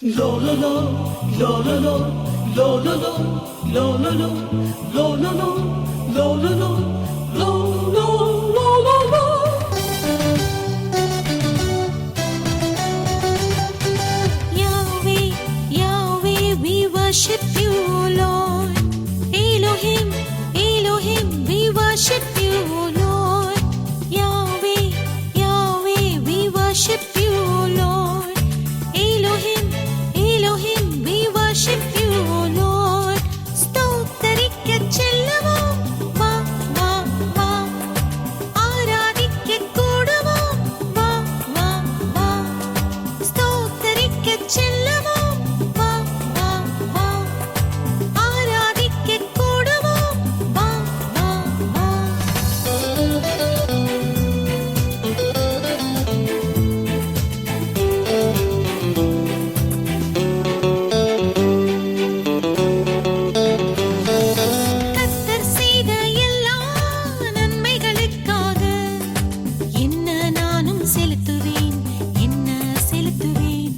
Lo lo lo, lo lo lo, lo lo lo, lo lo lo, lo lo lo, lo lo lo, lo lo lo lo. Yahweh, Yahweh, we worship you, Lord. Elohim, Elohim, we worship you, Lord. Yahweh, Yahweh, we worship you, Lord. Elohim, Elohim, we worship you, Lord. ஸ்தோத்தரிக்க செல்லுவோம், வா வா வா. ஆராதிக்க கூடுவோம், வா வா வா. ஸ்தோத்தரிக்க செல்லுவோம், வா வா வா. ஆராதிக்க கூடுவோம், வா வா வா. கர்த்தர் செய்த எல்லா நன்மைகளுக்காக என்ன நானும் செலுத்துவேன், என்ன செலுத்துவேன்.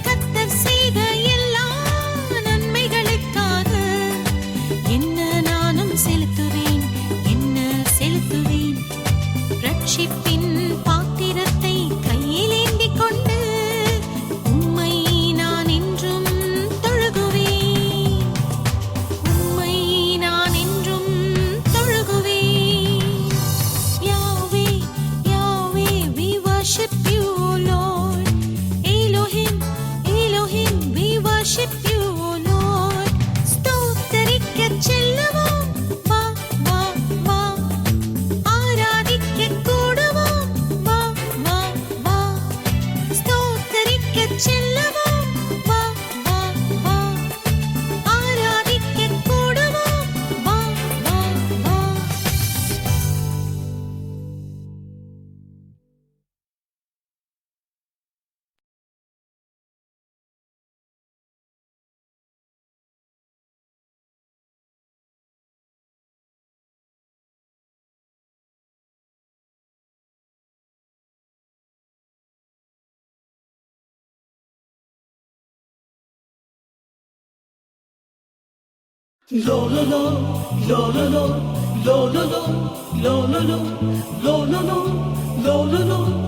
கர்த்தர் செய்த எல்லா நன்மைகளுக்காக என்ன நானும் செலுத்துவேன், என்ன செலுத்துவேன். ரட்சிப்பின் பாத்திரத்தை கையில் ஏந்திக் கொண்டு உம்மை நான் என்றும் தொழுகுவேன், உம்மை நான் என்றும் தொழுகுவேன். Yahweh, Yahweh, we worship you, Lord. Elohim, Elohim, we worship you, Lord. ஸ்தோத்தரிக்கச் செல்லுவோம், வா வா வா. ஆராதிக்கக் கூடுவோம், வா வா வா. ஸ்தோத்தரிக்கச் செல்லுவோம், வா வா வா. ஆராதிக்கக் கூடுவோம், வா வா வா. Lo lo lo, lo lo lo, lo lo lo, lo lo lo, lo lo lo, lo lo lo.